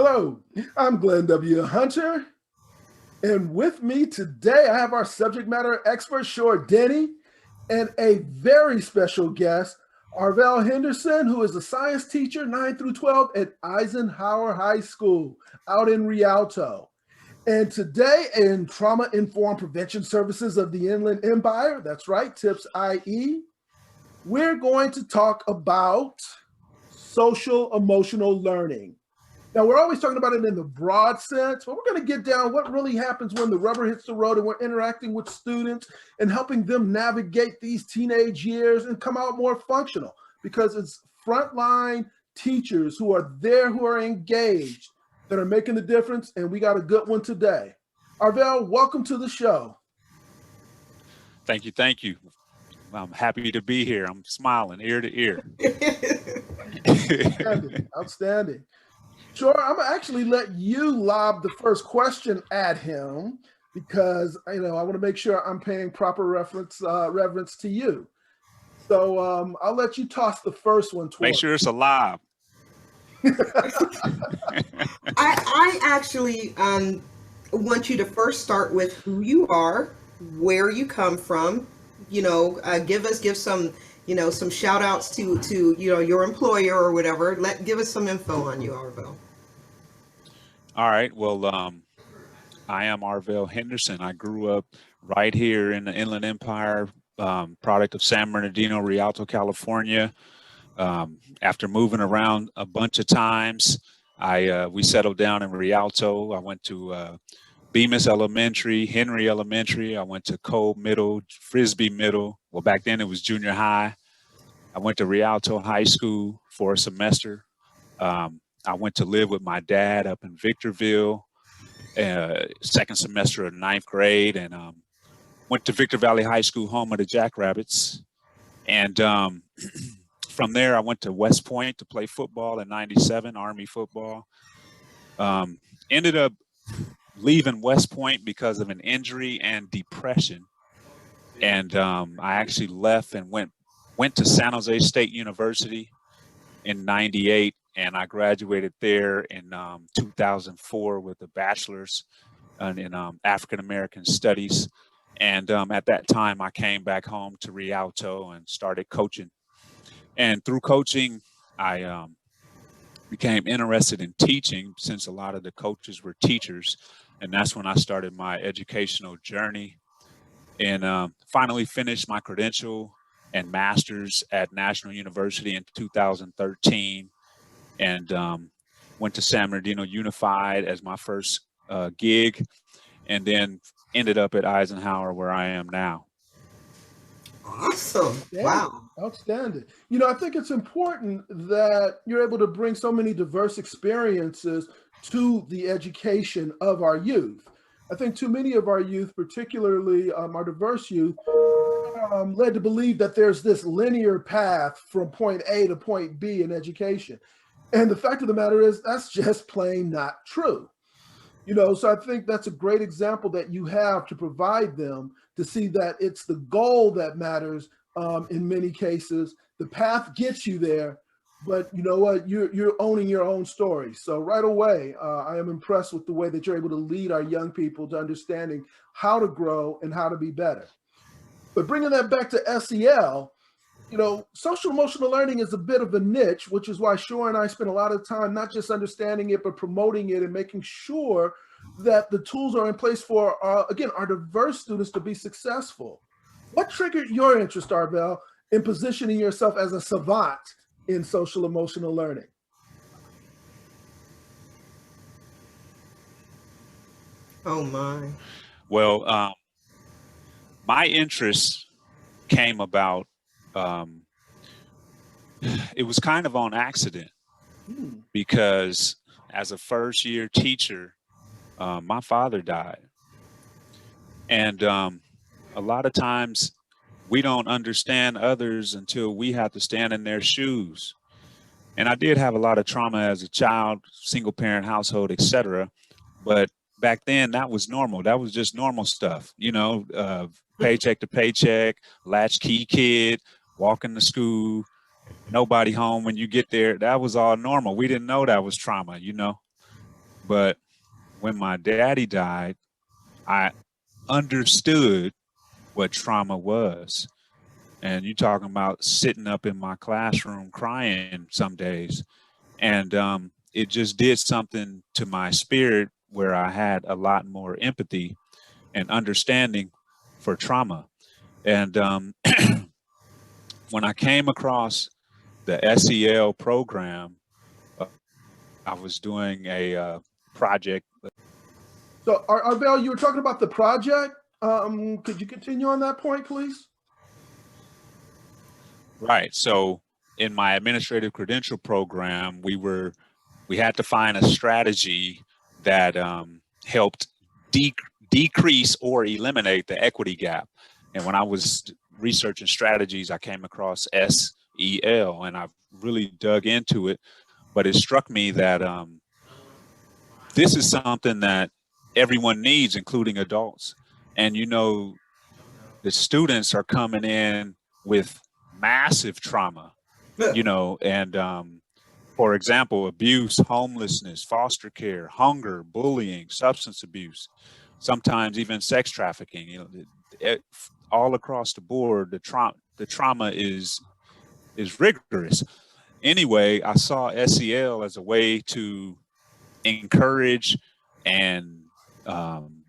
Hello, I'm Glenn W. Hunter, and with me today I have our subject matter expert, Shor Denny, and a very special guest, Arvel Henderson, who is a science teacher 9 through 12 at Eisenhower High School out in Rialto. And today in Trauma Informed Prevention Services of the Inland Empire, that's right, TIPS IE, we're going to talk about social emotional learning. Now, we're always talking about it in the broad sense, but we're going to get down what really happens when the rubber hits the road and we're interacting with students and helping them navigate these teenage years and come out more functional, because it's frontline teachers who are there, who are engaged, that are making the difference, and we got a good one today. Arvel, welcome to the show. Thank you. Thank you. I'm happy to be here. I'm smiling ear to ear. Outstanding. Outstanding. Sure, I'm gonna actually let you lob the first question at him because I want to make sure I'm paying proper reverence to you. So I'll let you toss the first one. Make sure it's alive. I actually want you to first start with who you are, where you come from. Give some some shout outs to your employer or whatever. Give us some info on you, Arvel. All right. Well, I am Arvel Henderson. I grew up right here in the Inland Empire, product of San Bernardino, Rialto, California. After moving around a bunch of times, we settled down in Rialto. I went to Bemis Elementary, Henry Elementary. I went to Cole Middle, Frisbee Middle. Well, back then it was junior high. I went to Rialto High School for a semester. I went to live with my dad up in Victorville, second semester of ninth grade, and went to Victor Valley High School, home of the Jackrabbits. And from there, I went to West Point to play football in '97, Army football. Ended up leaving West Point because of an injury and depression. And I actually left and went to San Jose State University in '98, and I graduated there in 2004 with a bachelor's in African American Studies. And at that time, I came back home to Rialto and started coaching. And through coaching, I became interested in teaching, since a lot of the coaches were teachers. And that's when I started my educational journey, and finally finished my credential and master's at National University in 2013, and went to San Bernardino Unified as my first gig, and then ended up at Eisenhower, where I am now. Awesome. Wow. Outstanding. I think it's important that you're able to bring so many diverse experiences to the education of our youth. I think too many of our youth, particularly our diverse youth, led to believe that there's this linear path from point A to point B in education. And the fact of the matter is that's just plain not true. So I think that's a great example that you have to provide them to see that it's the goal that matters in many cases. The path gets you there, but you know what? You're owning your own story. So right away, I am impressed with the way that you're able to lead our young people to understanding how to grow and how to be better. But bringing that back to SEL, social emotional learning is a bit of a niche, which is why Shor and I spend a lot of time not just understanding it, but promoting it and making sure that the tools are in place for, again, our diverse students to be successful. What triggered your interest, Arvel, in positioning yourself as a savant in social emotional learning? Oh, my. Well, my interest came about, it was kind of on accident, because as a first year teacher, my father died. And a lot of times we don't understand others until we have to stand in their shoes. And I did have a lot of trauma as a child, single parent household, etc. But back then that was normal. That was just normal stuff, paycheck to paycheck, latchkey kid, walking to school, nobody home when you get there. That was all normal. We didn't know that was trauma, But when my daddy died, I understood what trauma was. And you talking about sitting up in my classroom crying some days. And it just did something to my spirit where I had a lot more empathy and understanding for trauma. And when I came across the SEL program, uh, I was doing a project. So, Arvel, you were talking about the project. Could you continue on that point, please? Right. So in my administrative credential program, we had to find a strategy that helped decrease or eliminate the equity gap. And when I was researching strategies, I came across SEL, and I've really dug into it. But it struck me that this is something that everyone needs, including adults. And the students are coming in with massive trauma, and for example, abuse, homelessness, foster care, hunger, bullying, substance abuse, sometimes even sex trafficking. All across the board, the trauma is rigorous. Anyway, I saw SEL as a way to encourage and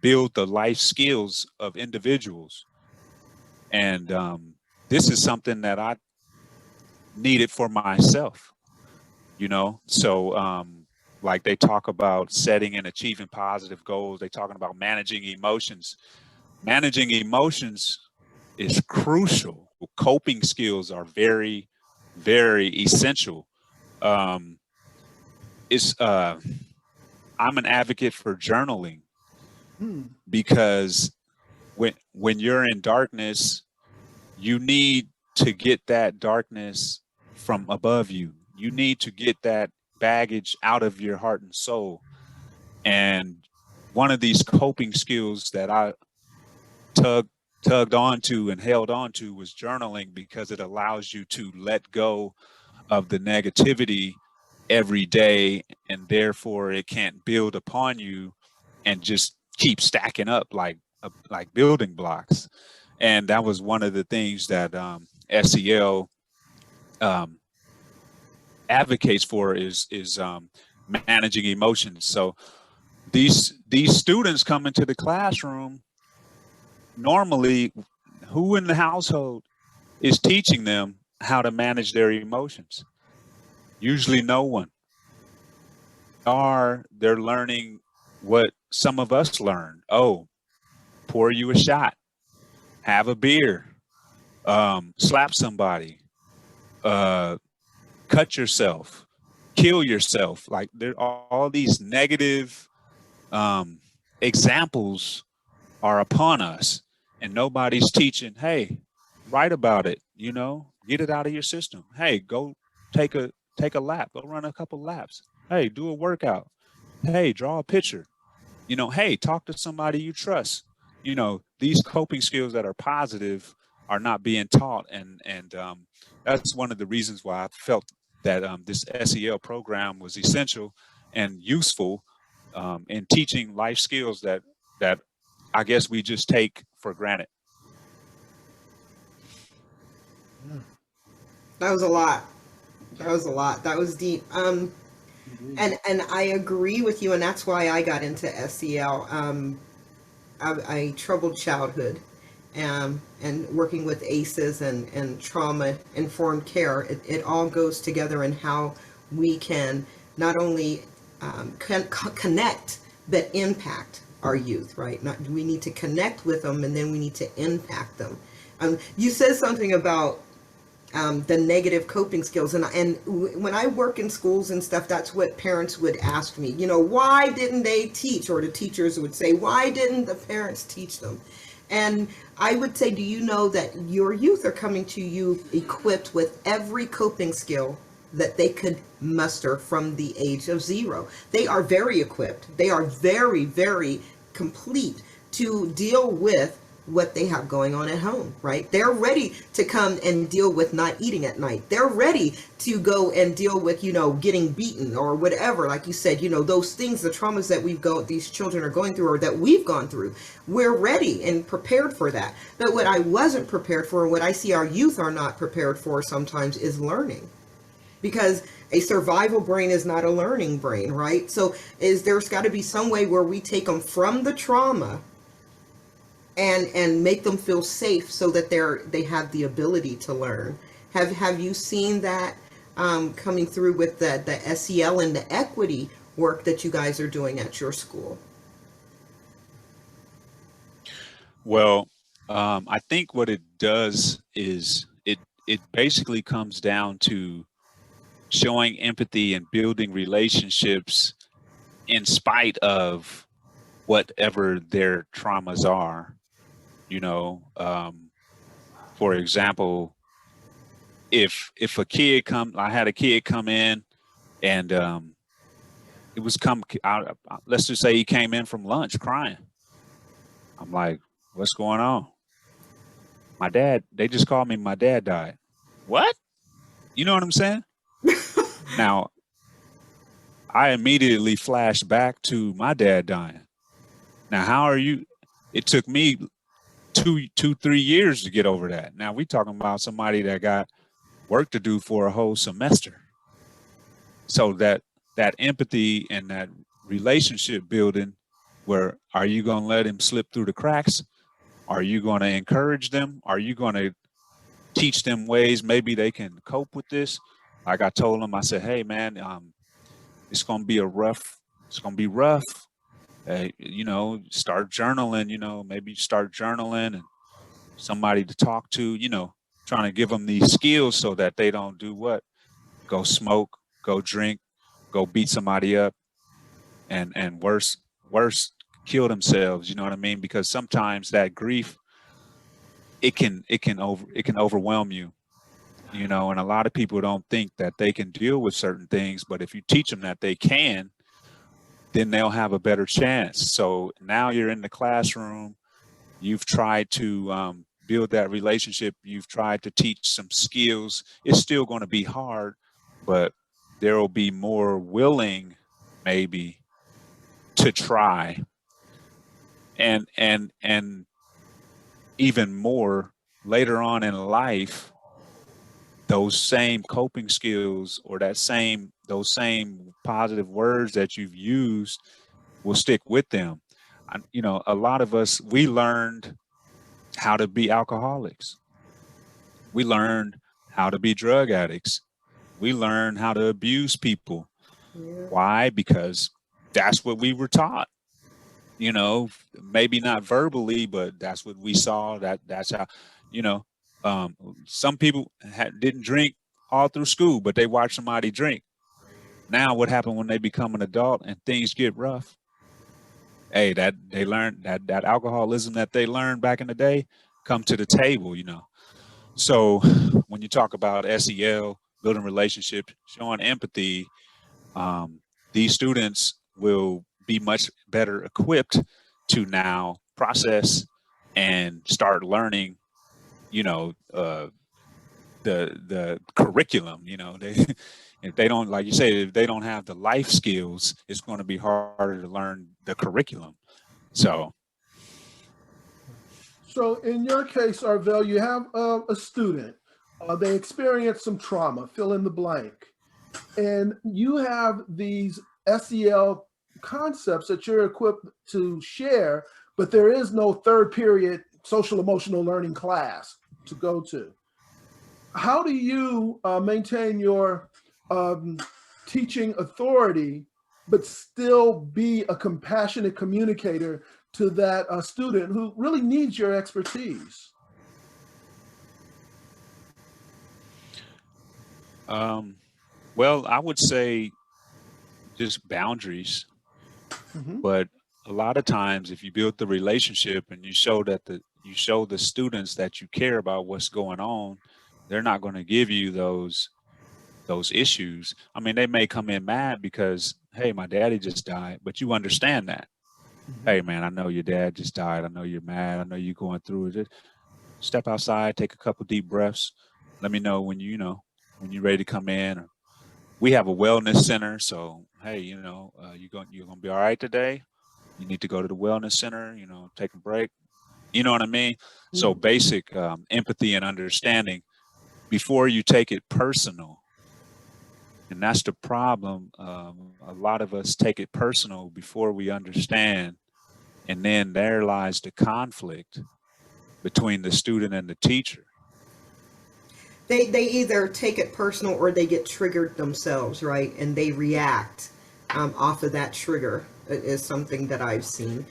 build the life skills of individuals. And this is something that I needed for myself, So like they talk about setting and achieving positive goals. They're talking about managing emotions. Managing emotions is crucial. Coping skills are very, very essential. I'm an advocate for journaling because when you're in darkness, you need to get that darkness from above you. You need to get that baggage out of your heart and soul. And one of these coping skills that I tugged onto and held onto was journaling, because it allows you to let go of the negativity every day, and therefore it can't build upon you and just keep stacking up like building blocks. And that was one of the things that SEL advocates for is managing emotions. So these students come into the classroom. Normally, who in the household is teaching them how to manage their emotions? Usually no one. They're learning what some of us learned. Oh, pour you a shot, have a beer, slap somebody, cut yourself, kill yourself. Like, there are all these negative examples are upon us, and nobody's teaching, hey, write about it, get it out of your system. Hey, go take a lap, go run a couple laps. Hey, do a workout. Hey, draw a picture. Hey, talk to somebody you trust. These coping skills that are positive are not being taught, and that's one of the reasons why I felt that this SEL program was essential and useful in teaching life skills that I guess we just take for granted. That was a lot. That was deep. And I agree with you, and that's why I got into SEL. I troubled childhood, and working with ACEs and trauma informed care. It all goes together in how we can not only connect but impact our youth, right? We need to connect with them, and then we need to impact them. You said something about the negative coping skills, and when I work in schools and stuff, that's what parents would ask me. Why didn't they teach? Or the teachers would say, why didn't the parents teach them? And I would say, do you know that your youth are coming to you equipped with every coping skill that they could muster from the age of 0? They are very equipped. They are very, very complete to deal with what they have going on at home, right? They're ready to come and deal with not eating at night. They're ready to go and deal with, getting beaten or whatever. Like you said, those things, the traumas that these children are going through or that we've gone through, we're ready and prepared for that. But what I wasn't prepared for, and what I see our youth are not prepared for sometimes, is learning. Because a survival brain is not a learning brain, right? So there's got to be some way where we take them from the trauma and make them feel safe so that they have the ability to learn. Have you seen that coming through with the SEL and the equity work that you guys are doing at your school? Well, I think what it does is it basically comes down to showing empathy and building relationships in spite of whatever their traumas are. For example, if a kid I had a kid come in and it was let's just say he came in from lunch crying. I'm like, what's going on? They just called me, my dad died. What? You know what I'm saying? Now, I immediately flashed back to my dad dying. Now, how are you? It took me 3 years to get over that. Now we talking about somebody that got work to do for a whole semester. So that empathy and that relationship building, where are you going to let him slip through the cracks? Are you going to encourage them? Are you going to teach them ways maybe they can cope with this? Like I told them, I said, hey man, it's going to be rough. Start journaling, maybe start journaling and somebody to talk to, trying to give them these skills so that they don't do what? Go smoke, go drink, go beat somebody up, and worse, kill themselves. You know what I mean? Because sometimes that grief, it can overwhelm you. And a lot of people don't think that they can deal with certain things, but if you teach them that they can, then they'll have a better chance. So now you're in the classroom, you've tried to build that relationship, you've tried to teach some skills. It's still going to be hard, but there will be more willing maybe to try, and even more later on in life, those same coping skills or those same positive words that you've used will stick with them. A lot of us, we learned how to be alcoholics. We learned how to be drug addicts. We learned how to abuse people. Yeah. Why? Because that's what we were taught. Maybe not verbally, but that's what we saw. That's how, some people didn't drink all through school, but they watched somebody drink. Now, what happened when they become an adult and things get rough? Hey, that they learned that alcoholism that they learned back in the day come to the table, So when you talk about SEL, building relationships, showing empathy, these students will be much better equipped to now process and start learning, the curriculum. If they don't, like you say, if they don't have the life skills, it's going to be harder to learn the curriculum. So in your case, Arvel, you have a student, they experience some trauma, fill in the blank, and you have these SEL concepts that you're equipped to share, but there is no third period social emotional learning class to go to. How do you maintain your teaching authority, but still be a compassionate communicator to that student who really needs your expertise? Well, I would say just boundaries. Mm-hmm. But a lot of times, if you build the relationship and you show the students that you care about what's going on, they're not going to give you those issues. I mean, they may come in mad because, hey, my daddy just died, but you understand that. Hey man, I know your dad just died. I know you're mad. I know you're going through it. Just step outside, take a couple deep breaths. Let me know when when you're ready to come in. Or we have a wellness center, so hey, you're gonna be all right today. You need to go to the wellness center. Take a break. You know what I mean? So Mhm. basic empathy and understanding before you take it personal. And that's the problem. A lot of us take it personal before we understand. And then there lies the conflict between the student and the teacher. They either take it personal or they get triggered themselves, right? And they react off of that trigger. It is something that I've seen.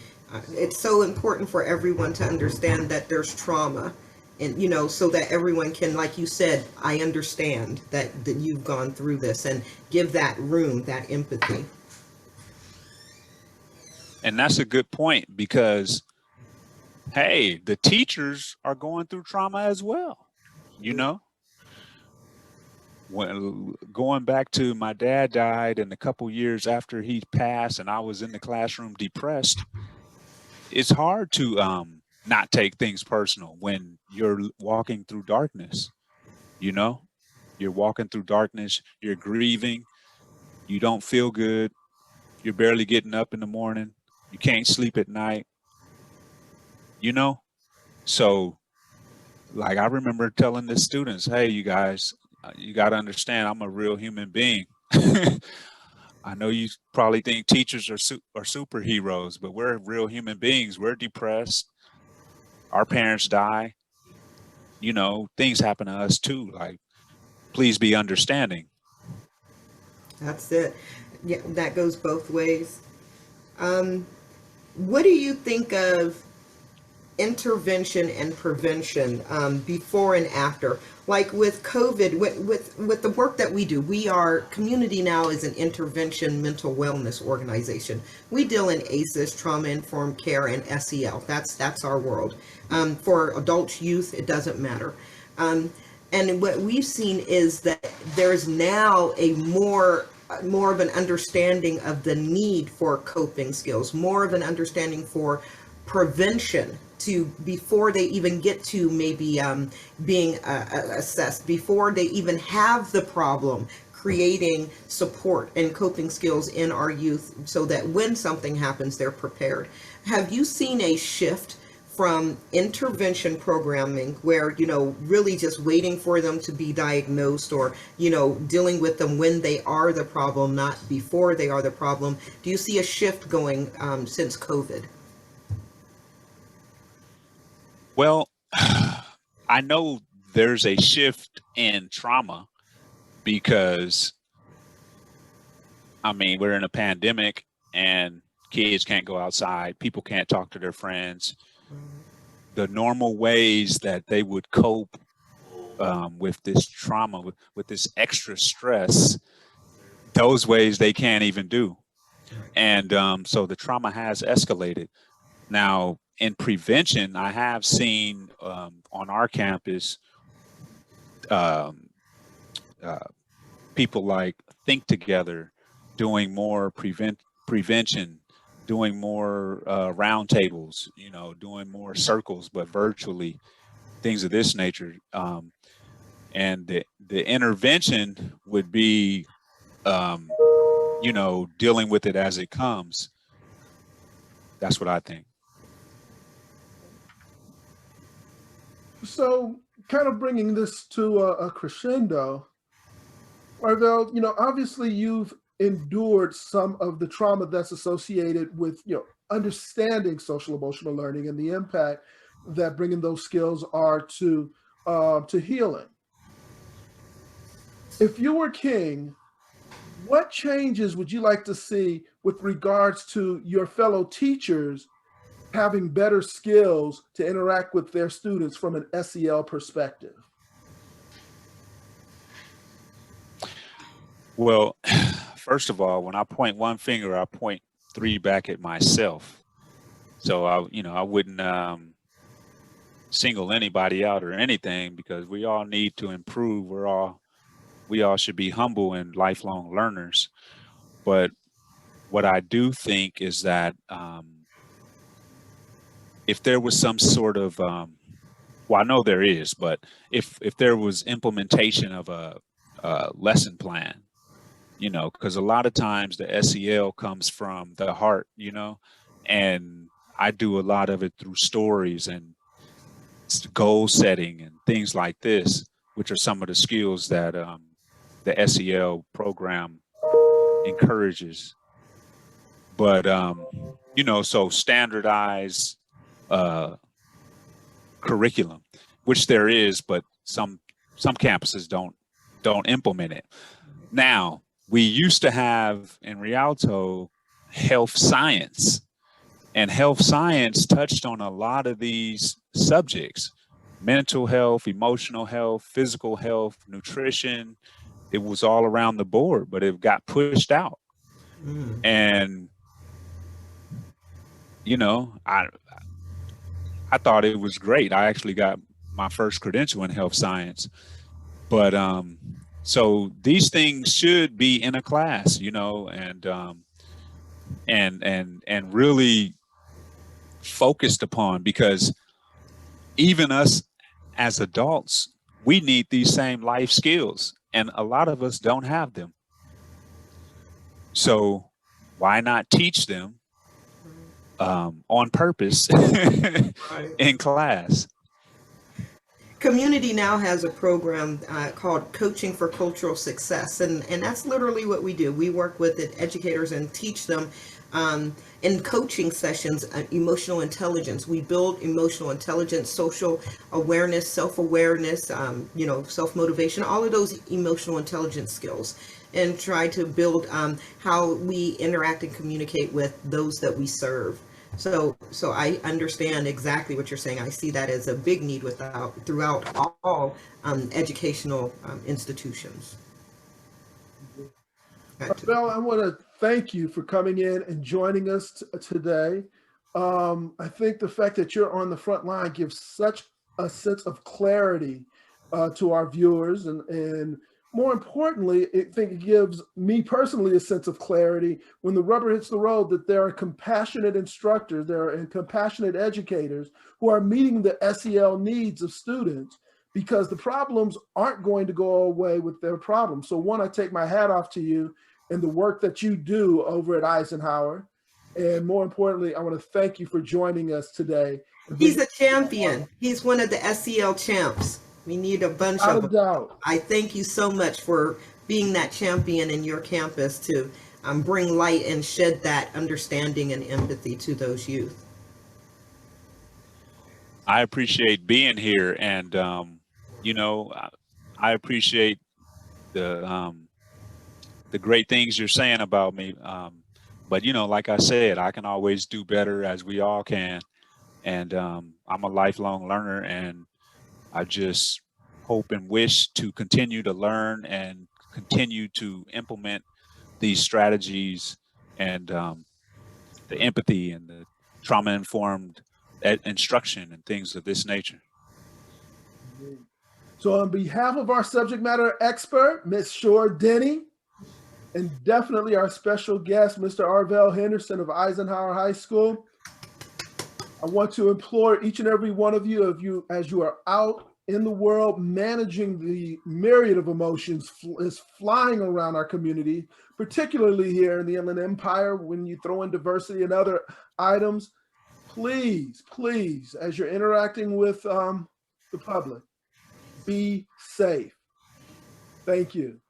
It's so important for everyone to understand that there's trauma, and so that everyone can, like you said, I understand that you've gone through this, and give that room, that empathy. And that's a good point because, hey, the teachers are going through trauma as well. You know, when going back to my dad died and a couple years after he passed and I was in the classroom depressed, it's hard to not take things personal when you're walking through darkness. You know, you're walking through darkness, you're grieving, you don't feel good, you're barely getting up in the morning, you can't sleep at night, you know? So, like, I remember telling the students, hey, you guys, you got to understand, I'm a real human being. I know you probably think teachers are superheroes, but we're real human beings. We're depressed. Our parents die. Things happen to us too. Like, please be understanding. That's it. Yeah, that goes both ways. um, what do you think of intervention and prevention, before and after, like with COVID, with the work that we do? We are Community Now is an intervention mental wellness organization. We deal in ACEs, trauma informed care, and SEL. That's our world. For adults, youth, it doesn't matter. um, and what we've seen is that there's now a more of an understanding of the need for coping skills, more of an understanding for prevention, to before they even get to maybe being assessed, before they even have the problem, creating support and coping skills in our youth so that when something happens, they're prepared. Have you seen a shift from intervention programming, where really just waiting for them to be diagnosed, or dealing with them when they are the problem, not before they are the problem? Do you see a shift going since COVID? Well, I know there's a shift in trauma because, I mean, we're in a pandemic and kids can't go outside, people can't talk to their friends. The normal ways that they would cope with this trauma, with this extra stress, those ways they can't even do. And so the trauma has escalated. Now, in prevention, I have seen on our campus um, uh, people like Think Together doing more prevention, doing more roundtables, doing more circles, but virtually, things of this nature. And the intervention would be, um, dealing with it as it comes. That's what I think. So, kind of bringing this to a crescendo, Arvel, obviously you've endured some of the trauma that's associated with, understanding social emotional learning and the impact that bringing those skills are to healing. If you were king, what changes would you like to see with regards to your fellow teachers having better skills to interact with their students from an SEL perspective? Well, first of all, when I point one finger, I point three back at myself. So I wouldn't single anybody out or anything, because we all need to improve. We all should be humble and lifelong learners. But what I do think is that if there was some sort of, well, I know there is, but if there was implementation of a lesson plan, you know, because a lot of times the SEL comes from the heart, you know, and I do a lot of it through stories and goal setting and things like this, which are some of the skills that the SEL program encourages. But you know, so standardized curriculum, which there is, but some campuses don't implement it. Now, we used to have in Rialto health science, and health science touched on a lot of these subjects: mental health, emotional health, physical health, nutrition. It was all around the board, but it got pushed out. And you know, I thought it was great. I actually got my first credential in health science. But so these things should be in a class, you know, and really focused upon, because even us as adults, we need these same life skills, and a lot of us don't have them. So why not teach them on purpose in class? Community now has a program called Coaching for Cultural Success, and that's literally what we do. We work with educators and teach them in coaching sessions emotional intelligence. We build emotional intelligence, social awareness, self-awareness, you know, self-motivation, all of those emotional intelligence skills, and try to build how we interact and communicate with those that we serve. So I understand exactly what you're saying. I see that as a big need throughout all educational institutions. Well, I want to thank you for coming in and joining us today. I think the fact that you're on the front line gives such a sense of clarity to our viewers, and more importantly, I think it gives me personally a sense of clarity when the rubber hits the road, that there are compassionate instructors, there are compassionate educators who are meeting the SEL needs of students, because the problems aren't going to go away with their problems. So one, I take my hat off to you and the work that you do over at Eisenhower. And more importantly, I want to thank you for joining us today. He's a champion. He's one of the SEL champs. We need a bunch of them. I thank you so much for being that champion in your campus to bring light and shed that understanding and empathy to those youth. I appreciate being here, and you know, I appreciate the great things you're saying about me. But you know, like I said, I can always do better, as we all can. And I'm a lifelong learner, and I just hope and wish to continue to learn and continue to implement these strategies and the empathy and the trauma informed instruction and things of this nature. So on behalf of our subject matter expert, Ms. Shor Denny, and definitely our special guest, Mr. Arvel Henderson of Eisenhower High School, I want to implore each and every one of you, as you are out in the world managing the myriad of emotions is flying around our community, particularly here in the Inland Empire, when you throw in diversity and other items, please, as you're interacting with the public, be safe. Thank you.